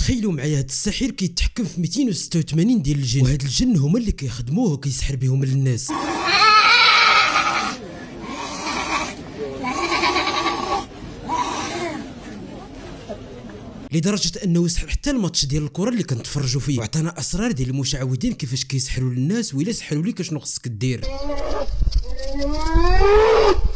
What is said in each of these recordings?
تخيلوا معايا هاد الساحر كيتحكم في 286 ديال الجن، وهاد الجن هما اللي كيخدموه وكيسحر بهم للناس. لدرجه انه سحب حتى الماتش ديال الكره اللي كنتفرجوا فيه، وعطانا اسرار ديال المشعوذين كيفاش كيسحروا للناس، وإلا سحروا ليك شنو خصك دير.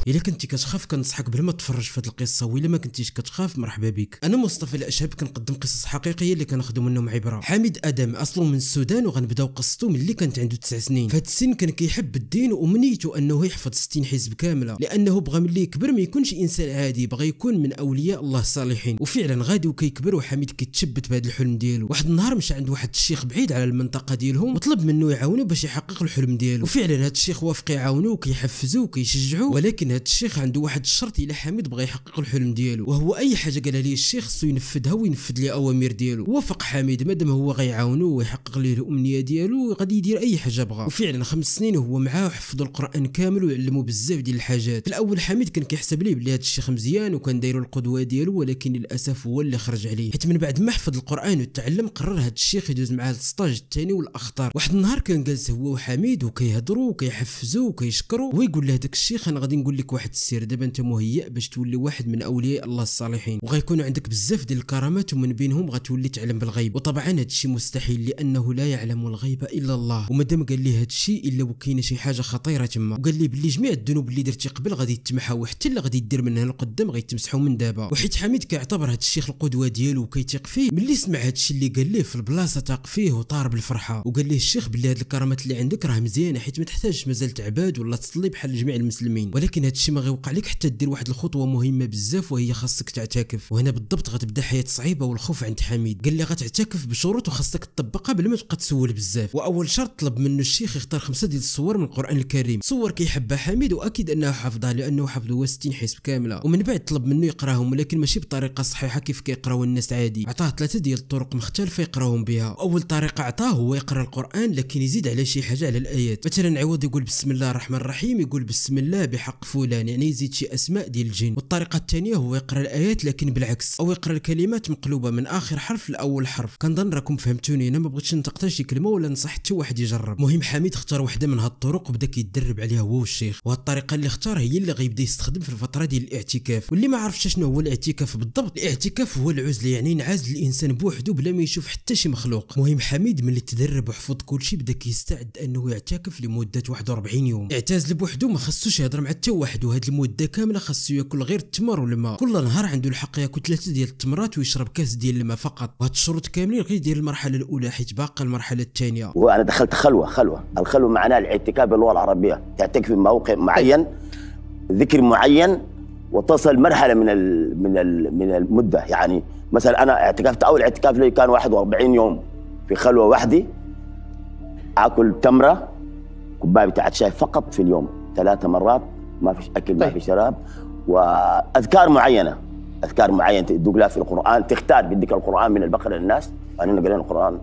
الا كنتي كتخاف كنصحك بلا ما تفرج في هذه القصه، وإلا ما كنتيش كتخاف مرحبا بك. انا مصطفى الاشهب كنقدم قصص حقيقيه اللي كناخذوا منهم عبره. حامد ادم اصله من السودان، وغنبداو قصته ملي كانت عنده 9 سنين. في هذا السن كان كيحب الدين، وامنيته انه يحفظ 60 حزب كامله، لانه بغى ملي يكبر ما يكونش انسان عادي، بغى يكون من اولياء الله الصالحين. وفعلا غادي وكيكبر وحميد كيتشبت بهذا الحلم ديالو. واحد النهار مشى عند واحد الشيخ بعيد على المنطقه ديالهم، وطلب منه يعاونو باش يحقق الحلم ديالو. وفعلا هذا الشيخ وافق يعاونو وكيحفزو وكيشجعو، ولكن هذا الشيخ عنده واحد الشرط الا حميد بغى يحقق الحلم ديالو، وهو اي حاجه قالها ليه الشيخ خصو ينفذها وينفذ ليه اوامر ديالو. وافق حميد مادام هو غيعاونو ويحقق ليه الامنيه ديالو، غادي يدير اي حاجه بغا. وفعلا 5 سنين وهو معاه، وحفظوا القران كامل ويعلموا بزاف ديال الحاجات. في الاول حميد كان كيحسب ليه بلي هذا الشيخ مزيان وكان دايرو القدوه ديالو، ولكن للاسف هو اللي خرج عليه، حيت من بعد ما حفظ القران وتعلم قرر هذا الشيخ يدوز معاه للسطاج الثاني والاخطر. واحد النهار كان جالس هو وحميد وكيهضروا وكيحفزوا وكيشكروا، ويقول له هذاك الشيخ انا غادي نقول لك واحد السر، دابا انت مهيئ باش تولي واحد من اولياء الله الصالحين، وغيكون عندك بزاف ديال الكرامات، ومن بينهم غتولي تعلم بالغيب. وطبعا هذا الشيء مستحيل لانه لا يعلم الغيب الا الله. ومادام قال لي هذا الشيء الا وكاينه شي حاجه خطيره تما، وقال لي بلي جميع الذنوب اللي درتي قبل غادي يتمحاو، وحتى اللي غادي دير من هنا لقدام غيتمسحوا من دابا. وحيت حميد كيعتبر هذا الشيخ القدوه ديالو وكيثيق فيه، ملي سمع هذا الشيء اللي قال ليه في البلاصه تاق فيه وطار بالفرحه. وقال ليه الشيخ بلي هذه الكرامات اللي عندك راه مزيانه، حيت ما تحتاجش مازال تعباد ولا تصلي بحال جميع المسلمين، ولكن هذا الشيء ما غيوقع لك حتى دير واحد الخطوه مهمه بزاف، وهي خاصك تعتكف. وهنا بالضبط غتبدا حياه صعيبه والخوف عند حميد. قال لي غتعتكف بشروط وخاصك تطبقها بلا ما تبقى تسول بزاف. واول شرط طلب منه الشيخ يختار 5 ديال الصور من القران الكريم، صور كيحبها حميد واكيد انه حافظها لانه حافظ هو 60 حزب كامله. ومن بعد طلب منه يقراهم، ولكن ماشي بطريقه صحيحه كيف كيقراو الناس عادي، عطاه 3 ديال الطرق مختلفه يقراهم بها. واول طريقه عطاه هو يقرا القران لكن يزيد على شي حاجه على الايات، مثلا عوض يقول بسم الله الرحمن الرحيم يقول بسم الله بحق فلان، يعني يزيد شي اسماء ديال الجن. والطريقه الثانيه هو يقرا الايات لكن بالعكس، او يقرا الكلمات مقلوبه من اخر حرف لاول حرف. كنظن راكم فهمتوني، انا ما بغيتش ننطق حتى شي كلمه ولا نصح حتى واحد يجرب. المهم حميد اختار وحده من هاد الطرق وبدا كيتدرب عليها هو والشيخ، وهاد الطريقه اللي اختار هي اللي غيبدا يستخدم في الفتره ديال الاعتكاف. واللي ما عرفش شنو هو الاعتكاف بالضبط، الاعتكاف هو العزله، يعني ينعزل الانسان بوحده بلا ما يشوف حتى شي مخلوق. المهم حميد ملي تدرب وحفظ كلشي بدا كيستعد انه يعتكف لمده 41 يوم. اعتزل بوحده ما خصوش يهضر مع حتى واحد، وهاد المده كامله خاصو ياكل غير التمر والماء. كل نهار عنده الحق ياكل 3 ديال التمرات ويشرب كاس ديال الماء فقط. وهاد الشروط كاملين غير ديال المرحله الاولى، حيت باقا المرحله الثانيه. وانا دخلت خلوه. الخلوه معناها الاعتكاف باللغه العربيه، تعتكف في موقع معين، ذكر معين، وتصل مرحله من المده. يعني مثلا انا اعتكفت، اول اعتكاف لي كان 41 يوم في خلوه وحدي، اكل تمره، كوبايه بتاعت شاي فقط في اليوم 3 مرات، ما فيش اكل ما في شراب، واذكار معينه تدق لها في القران، تختار بدك القران من البقره للناس، انا قرينا القران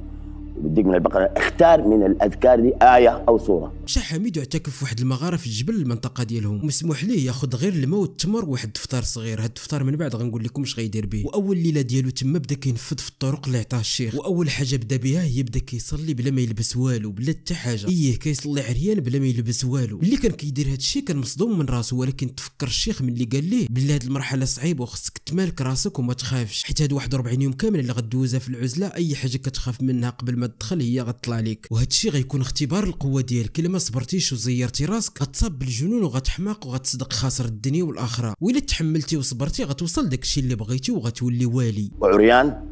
بديك من البقره، اختار من الاذكار دي ايه او سوره. مشى حميد يعتكف في واحد المغاره في الجبل المنطقه ديالهم، ومسموح ليه ياخذ غير الماء والتمر وواحد الفطار صغير. هاد الفطار من بعد غنقول لكم اش غيدير به. واول ليله ديالو تما بدا كينفذ في الطرق اللي عطاه الشيخ، واول حاجه بدا بها هي بدا كيصلي بلا ما يلبس والو، بلا حتى حاجه، كيصلي عريان بلا ما يلبس والو. اللي كان كيدير هاد الشيء كان مصدوم من راسه، ولكن تفكر الشيخ من اللي قال ليه بلي هاد المرحله صعيبه وخصك تمالك راسك وما تخافش، حيت هاد 41 يوم كامل اللي غدوزها في العزله اي حاجه كتخاف منها قبل ما تدخل هي غتطلع لك. وهاد الشيء غيكون اختبار القوه ديالك، الا ما صبرتيش وزيرتي راسك غتصاب بالجنون وغتحماق وغتصدق خاسر الدنيا والاخره، والا تحملتي وصبرتي غتوصل داك الشيء اللي بغيتي وغتولي والي. وعريان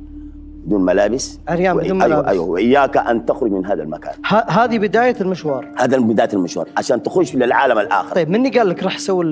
بدون ملابس، عريان بدون ملابس. ايوه واياك ان تخرج من هذا المكان. هذه بدايه المشوار، هذا بدايه المشوار عشان تخش للعالم الاخر. طيب مني قال لك راح سوي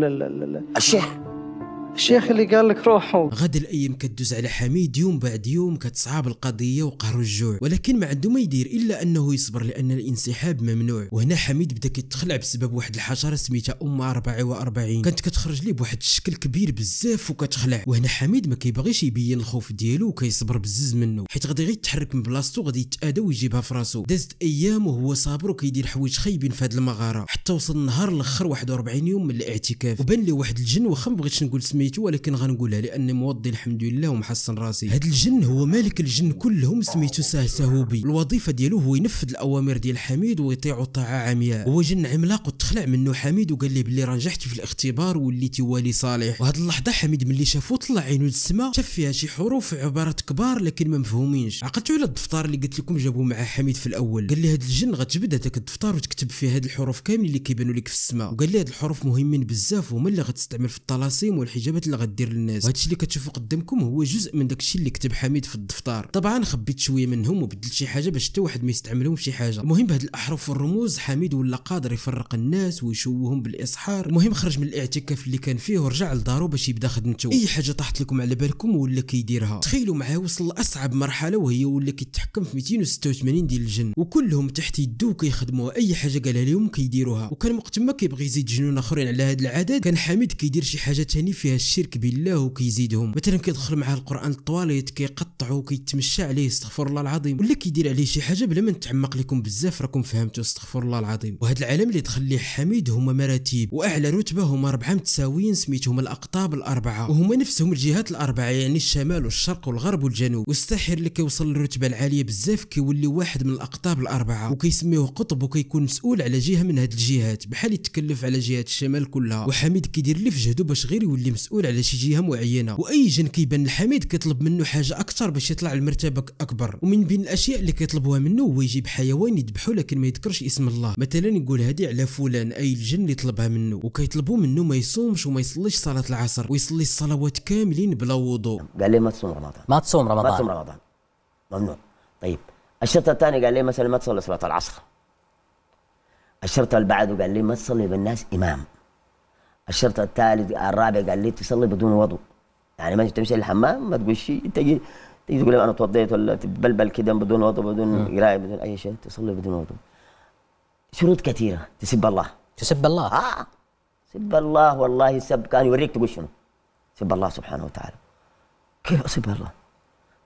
الشيخ اللي قال لك روحوا. غدا الايام كدوز على حميد يوم بعد يوم، كتصعب القضيه وقهر الجوع، ولكن ما عنده ما يدير الا انه يصبر لان الانسحاب ممنوع. وهنا حميد بدا كيتخلع بسبب واحد الحشره سميتها 44 كانت كتخرج ليه بواحد الشكل كبير بزاف وكتخلع. وهنا حميد ما كيبغيش يبين الخوف ديالو وكيصبر بزز منه، حيت غادي غير يتحرك من بلاصتو غادي يتاذى ويجيبها في راسو. دازت ايام وهو صابر وكيدير حوايج خايبين في هذه المغاره، حتى وصل النهار الاخر 41 يوم من الاعتكاف، وبان ليه واحد الجن، واخا ما بغيتش نقول سميتو ولكن غنقولها لاني موضي الحمد لله ومحسن راسي. هذا الجن هو مالك الجن كلهم، سميتو سهسهوبي. الوظيفه ديالو هو ينفذ الاوامر ديال حميد ويطيع طاعه عمياء. هو جن عملاق وتخلع منه حميد وقال لي بلي راه نجحت في الاختبار وليتي والي صالح. وهاد اللحظه حميد ملي شافو طلع عينو للسما، شاف فيها شي حروف عبارات كبار لكن ما مفهومينش. عقلتو على الدفتر اللي قلت لكم جابوه مع حميد في الاول. قال لي هاد الجن غتجبد هذاك الدفتر وتكتب فيه هاد الحروف كاملين اللي كيبانوا لك في السماء. وقال لي هاد الحروف مهمين بزاف وهما اللي غتستعمل في الطلاسيم والحجابات اللي غدير للناس. وهادشي اللي كتشوفوا قدامكم هو جزء من داكشي اللي كتب حميد في الدفتر. طبعا خبيت شويه منهم وبدلت شي حاجه باش حتى واحد ما يستعملهم في شي حاجه. المهم بهاد الاحرف والرموز حميد ولا قادر يفرق الناس ويشوههم بالاسحار. المهم خرج من الاعتكاف اللي كان فيه ورجع لدارو باش يبدا خدمته. اي حاجه طاحت لكم على بالكم ولا كيديرها. تخيلوا معاه وصل لاصعب مرحله وهي ولا كيتحكم في 286 ديال الجن وكلهم تحت يدو كيخدموا اي حاجه قالها لهم كيديروها. وكان وقت ما كيبغي يزيد جنون اخرين على هذا العدد كان حميد كيدير شي حاجه ثاني فيها الشرك بالله وكيزيدهم. مثلا كيدخل معاه القران الطواليت كيقطعو وكيتمشى عليه استغفر الله العظيم، ولا كيدير عليه شي حاجه بلا ما نتعمق لكم بزاف راكم فهمتوا استغفر الله العظيم. وهذا العالم اللي دخل ليه حميد هما مراتب، واعلى رتبه هما 4 متساويين سميتهم الاقطاب الاربعه، وهما نفسهم الجهات الاربعه يعني الشمال والشرق والغرب والجنوب. والساحر اللي كيوصل للرتبه العاليه بزاف كيولي واحد من الاقطاب الاربعه وكيسميوه قطب وكيكون مسؤول على جهه من هاد الجهات بحال يتكلف على جهات الشمال كلها. وحميد كيدير اللي في جهده باش غير يولي مسؤول على شي جهه معينه. واي جن كيبان لحميد كيطلب منه حاجه اكثر باش يطلع لمرتبه اكبر. ومن بين الاشياء اللي كيطلبوها منه هو يجيب حيوان يذبحه لكن ما يذكرش اسم الله. مثلا يقول هذه على فلان اي الجن اللي طلبها منه. وكيطلبوا منه ما يصومش وما يصليش صلاه العصر ويصلي الصلوات كاملين بلا وضوء. قال لي ما تصوم رمضان، ما تصوم رمضان، ما تصوم رمضان ممنوع. طيب الشرط الثاني قال لي مثلا ما تصلي صلاه العصر. الشرط اللي بعده قال لي ما تصلي بالناس امام. الشرط الثالث الرابع قال لي تصلي بدون وضوء، يعني ما تمشي الحمام ما تقول شيء تجي تقول انا توضيت ولا تبلبل كده بدون وضوء بدون قرايه بدون اي شيء، تصلي بدون وضوء. شروط كثيره. تسب الله، تسب الله. سب الله والله سب كان يوريك تقول شنو. سب الله سبحانه وتعالى. كيف اسب الله؟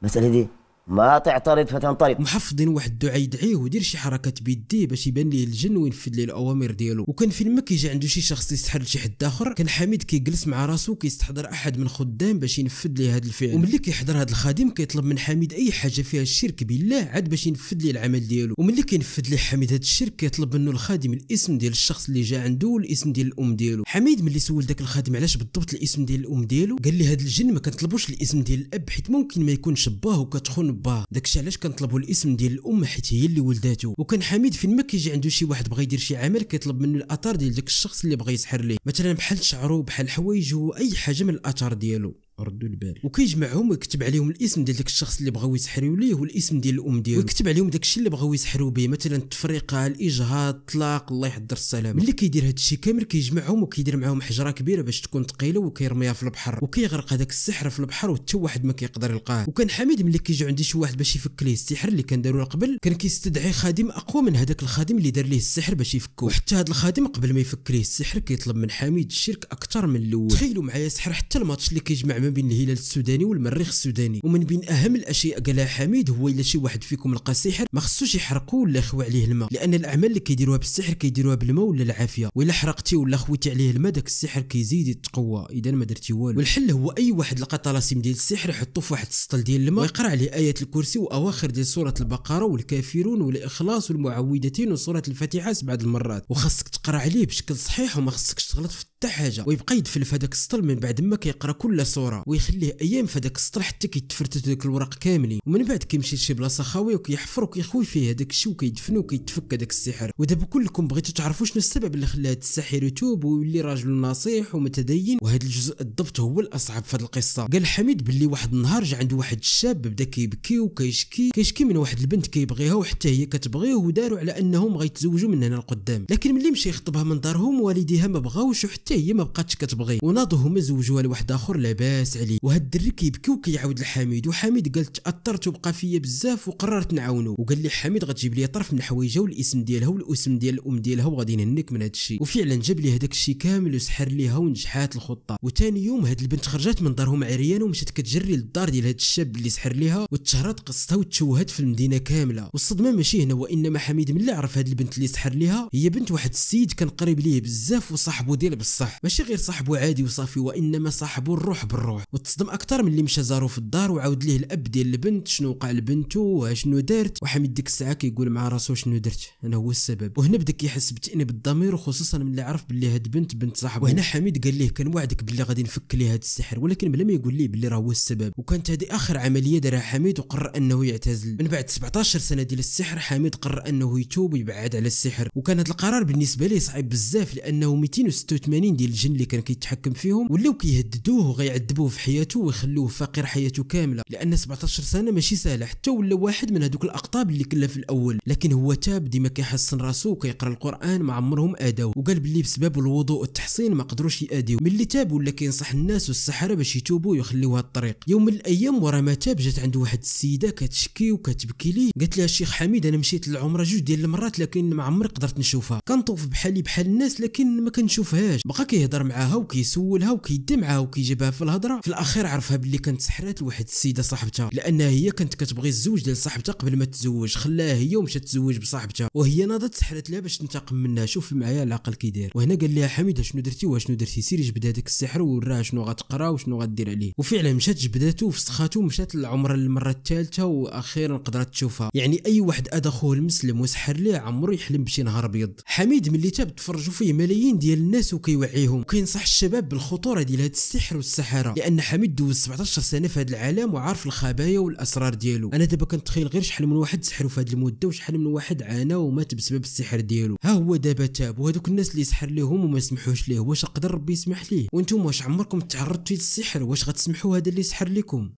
المساله دي ما تعترض فتنطرد. محفظين واحد الدعاء يدعيه ويدير شي حركات بيديه باش يبان ليه الجن وينفذ ليه الاوامر ديالو. وكان فين ما كيجي عنده شي شخص يسحر لشي حد اخر كان حميد كيجلس مع راسو كيستحضر احد من خدام باش ينفذ ليه هذا الفعل. وملي كيحضر هذا الخادم كيطلب من حميد اي حاجه فيها الشرك بالله عاد باش ينفذ ليه العمل ديالو. وملي كينفذ ليه حميد هذا الشرك كيطلب منه الخادم الاسم ديال الشخص اللي جا عنده والاسم ديال الام ديالو. حميد ملي سول داك الخادم علاش بالضبط الاسم ديال الام ديالو قال لي هذا الجن ما كنطلبوش الاسم ديال الاب حيت ممكن ما يكونش باه وكتخون باه، داكشي علاش كنطلبوا الاسم ديال الام حيت هي اللي ولداتو. وكان حميد فين ما كيجي عنده شي واحد بغى يدير شي عمل كيطلب منه الاثار ديال داك الشخص اللي بغى يسحر ليه، مثلا بحال شعرو بحال حوايجو اي حاجه من الاثار ديالو. ردوا البال. وكيجمعهم ويكتب عليهم الاسم ديال داك الشخص اللي بغاو يسحروا ليه والاسم ديال الام ديالو، ويكتب عليهم داك الشيء اللي بغاو يسحروا به مثلا التفرقه الاجهاض الطلاق الله يحضر السلام. ملي كيدير هذا الشيء كامل كيجمعهم وكيدير معاهم حجره كبيره باش تكون ثقيله وكيرميها في البحر وكيغرق هذاك السحر في البحر وحتى واحد ما كيقدر يلقاه. وكان حميد ملي كيجي عندي شي واحد باش يفك ليه السحر اللي كان داروا قبل كان كيستدعي خادم اقوى من هذاك الخادم اللي دار ليه السحر باش يفكو. وحتى هذا الخادم قبل ما يفك ليه السحر كيطلب من حميد الشرك اكثر من الاول. تخيلوا معايا سحر حتى الماتش اللي كيجمع ما بين الهلال السوداني والمريخ السوداني. ومن بين اهم الاشياء قالها حميد هو الا شي واحد فيكم لقى سحر ما خصوش يحرقوه ولا يخوي عليه الماء، لان الاعمال اللي كيديروها بالسحر كيديروها بالماء ولا العافيه، والا حرقتي ولا خويتي عليه الماء داك السحر كيزيد يتقوى اذا ما درتي والو. والحل هو اي واحد لقى طلاسم ديال السحر يحطو في واحد السطل ديال الماء ويقرا عليه ايات الكرسي واواخر ديال سوره البقره والكافرون والاخلاص والمعوذتين وسوره الفاتحه 7 المرات. وخاصك تقرا عليه بشكل صحيح وما خاصكش تغلط في حتى حاجه، ويبقى يدفن في هذاك السطل من بعد ما كيقرا كل سوره ويخليه ايام في هذاك السطل حتى كيتفرتت داك الوراق كاملين. ومن بعد كيمشي لشي بلاصه خاويه وكيحفر وكيخوي فيه هذاك الشيء وكيدفن وكيتفك هذاك السحر. ودابا كلكم بغيتوا تعرفوا شنو السبب اللي خلى هذا الساحر يتوب ويولي راجل ناصح ومتدين، وهذا الجزء الضبط هو الاصعب في هذه القصه. قال حميد باللي واحد النهار جا عنده واحد الشاب بدا كيبكي وكيشكي من واحد البنت كيبغيها وحتى هي كتبغيه، وداروا على انهم غيتزوجوا من هنا لقدام. لكن ملي مشى يخطبها من دارهم والديها ما بغاوش وحتى هي ما بقاتش كتبغيه، وناضوا هما زوجوها لواحد اخر لاباس عليه. وهاد الدري كيبكي وكيعاود لحميد، وحميد قال تاثرت وبقى فيا بزاف وقررت نعاونو. وقال لي حميد غتجيب لي طرف من حوايجها والاسم ديالها والاسم ديال الام ديالها وغادي نهنيك من هاد الشيء. وفعلا جاب لي هذاك الشيء كامل وسحر ليها ونجحات الخطه. وثاني يوم هاد البنت خرجت من دارهم عريانه ومشات كتجري للدار ديال هاد الشاب اللي سحر ليها، وتشهرت قصتها وتشوهت في المدينه كامله. والصدمه ماشي هنا، وانما حميد ملي عرف هاد البنت اللي سحر ليها هي بنت واحد السيد كان قريب ليه بزاف وصاحبه ديال بصح ماشي غير صاحبه عادي وصافي، وانما صاحبه الروح بالروح. وتصدم اكثر من اللي مشى زارو في الدار وعاود ليه الاب ديال البنت شنو وقع لبنته وشنو دارت. وحميد ديك الساعه كيقول مع راسو شنو درت انا هو السبب. وهنا بدا كيحس بتأنيب الضمير، وخصوصا ملي عرف باللي هاد بنت صاحبه. وهنا حميد قال ليه كنوعدك باللي غادي نفك ليه هاد السحر، ولكن بلا ما يقول ليه باللي راه هو السبب. وكانت هذه اخر عمليه دارها حميد، وقرر انه يعتزل. من بعد 17 سنه ديال السحر حميد قرر انه يتوب ويبعد على السحر. وكان هذا القرار بالنسبه ليه صعيب بزاف، لانه 286 ديال الجن اللي كان كيتحكم فيهم ولاو كيهددوه وغيعذبوه في حياته ويخلوه فقير حياته كامله، لان 17 سنه ماشي سهله. حتى ولا واحد من هذوك الاقطاب اللي كلا في الاول، لكن هو تاب ديما كيحسن راسو وكيقرا القران ما عمرهم اداو. وقال باللي بسبب الوضوء والتحصين ما قدروش ياديو. ملي تاب ولا كينصح الناس والسحره باش يتوبوا ويخليوها الطريق. يوم من الايام ورا ما تاب جات عنده واحد السيده كتشكي وكتبكي ليه، قالت لها الشيخ حميد انا مشيت للعمره 2 ديال المرات لكن ما عمري قدرت نشوفها، كنطوف بحالي بحال الناس لكن ما كنشوفهاش. بقى كيهضر معاها وكيسولها وكيدي معاها وكيجيبها في الهضره. في الاخير عرفها باللي كانت سحرات لواحد السيده صاحبتها، لانها هي كانت كتبغي الزوج ديال صاحبتها قبل ما تتزوج. خلاها هي ومشات تزوج بصاحبتها، وهي ناضت سحرت لها باش تنتقم منها. شوف معايا العقل كيدير. وهنا قال لها حميد شنو درتي وشنو درتي، سيري جبد هذاك السحر ووراها شنو غتقرا وشنو غدير عليه. وفعلا مشات جبداتو وفسخاتو ومشات للعمره للمره الثالثه، واخيرا قدرت تشوفها. يعني اي واحد اذى خوه المسلم وسحر ليه عمرو يحلم بشي نهار ابيض. حميد ملي تاب تفرجوا فيه ملايين ديال الناس وكيوعيهم وكينصح الشباب بالخطوره ديال هذا السحر والسحاره، لان حميد دوز 17 سنه في هذا العالم وعارف الخبايا والاسرار ديالو. انا دابا كنتخيل غير شحال من واحد سحروا في هذه المده وشحال من واحد عانى ومات بسبب السحر ديالو. ها هو دابا تاب، وهذوك الناس اللي سحر لهم وما سمحوش ليه واش قدر ربي يسمح ليه؟ وانتم واش عمركم تعرضتوا للسحر؟ واش غتسمحوا هذا اللي سحر لكم؟